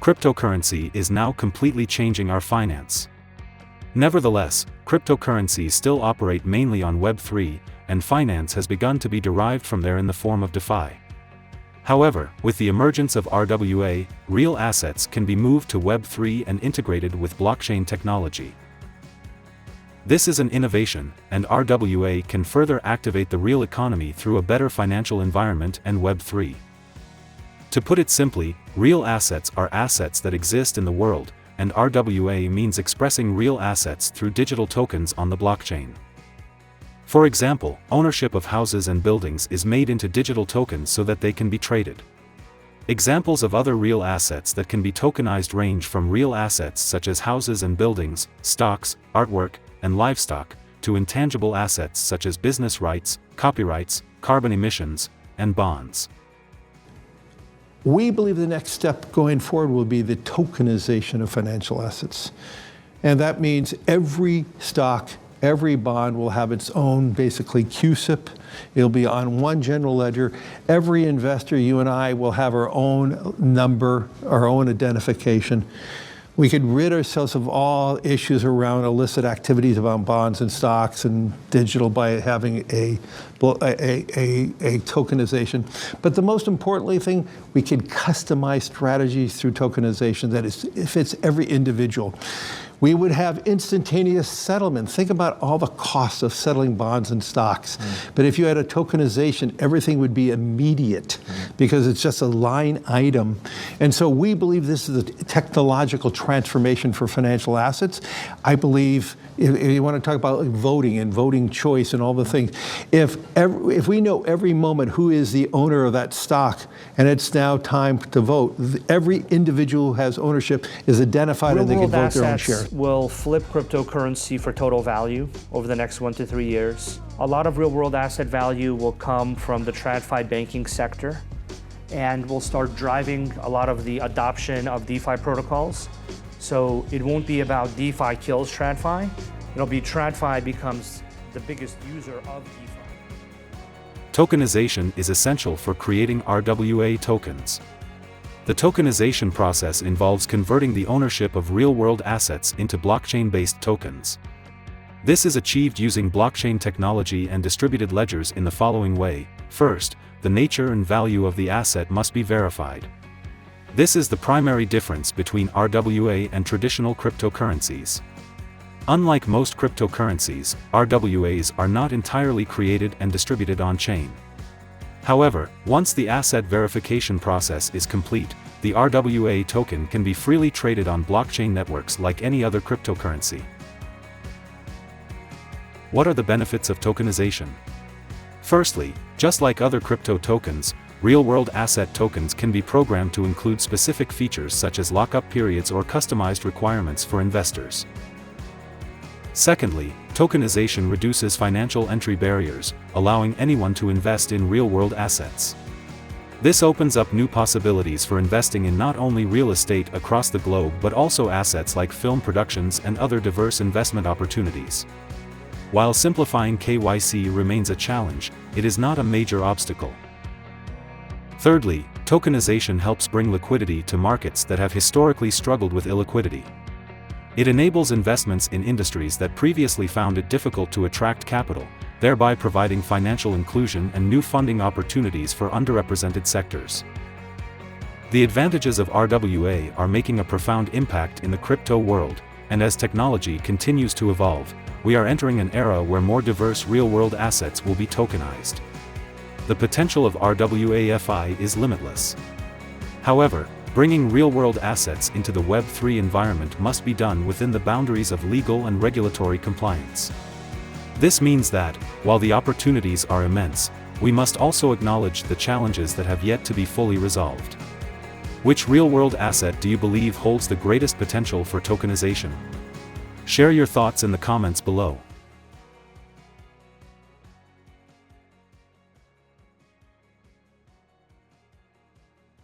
cryptocurrency is now completely changing our finance. Nevertheless, cryptocurrencies still operate mainly on Web3, and finance has begun to be derived from there in the form of DeFi. However, with the emergence of RWA, real assets can be moved to Web3 and integrated with blockchain technology. This is an innovation, and RWA can further activate the real economy through a better financial environment and Web3. To put it simply, real assets are assets that exist in the world, and RWA means expressing real assets through digital tokens on the blockchain. For example, ownership of houses and buildings is made into digital tokens so that they can be traded. Examples of other real assets that can be tokenized range from real assets such as houses and buildings, stocks, artwork, and livestock, to intangible assets such as business rights, copyrights, carbon emissions, and bonds. We believe the next step going forward will be the tokenization of financial assets. And that means every stock, every bond will have its own, basically, CUSIP. It'll be on one general ledger. Every investor, you and I, will have our own number, our own identification. We could rid ourselves of all issues around illicit activities around bonds and stocks and digital by having a tokenization. But the most importantly thing, we can customize strategies through tokenization that fits every individual. We would have instantaneous settlement. Think about all the costs of settling bonds and stocks. But if you had a tokenization, everything would be immediate because it's just a line item. And so we believe this is a technological transformation for financial assets. I believe, if you want to talk about voting and voting choice and all the things, if we know every moment who is the owner of that stock and it's now time to vote, every individual who has ownership is identified and they can vote their own share. Will flip cryptocurrency for total value over the next 1 to 3 years. A lot of real-world asset value will come from the TradFi banking sector, and will start driving a lot of the adoption of DeFi protocols. So it won't be about DeFi kills TradFi. It'll be TradFi becomes the biggest user of DeFi. Tokenization is essential for creating RWA tokens. The tokenization process involves converting the ownership of real-world assets into blockchain-based tokens. This is achieved using blockchain technology and distributed ledgers in the following way. First, the nature and value of the asset must be verified. This is the primary difference between RWA and traditional cryptocurrencies. Unlike most cryptocurrencies, RWAs are not entirely created and distributed on-chain. However, once the asset verification process is complete, the RWA token can be freely traded on blockchain networks like any other cryptocurrency. What are the benefits of tokenization? Firstly, just like other crypto tokens, real-world asset tokens can be programmed to include specific features such as lockup periods or customized requirements for investors. Secondly, tokenization reduces financial entry barriers, allowing anyone to invest in real-world assets. This opens up new possibilities for investing in not only real estate across the globe but also assets like film productions and other diverse investment opportunities. While simplifying KYC remains a challenge, it is not a major obstacle. Thirdly, tokenization helps bring liquidity to markets that have historically struggled with illiquidity. It enables investments in industries that previously found it difficult to attract capital, thereby providing financial inclusion and new funding opportunities for underrepresented sectors. The advantages of RWA are making a profound impact in the crypto world, and as technology continues to evolve, we are entering an era where more diverse real-world assets will be tokenized. The potential of RWA is limitless. However, bringing real-world assets into the Web3 environment must be done within the boundaries of legal and regulatory compliance. This means that, while the opportunities are immense, we must also acknowledge the challenges that have yet to be fully resolved. Which real-world asset do you believe holds the greatest potential for tokenization? Share your thoughts in the comments below.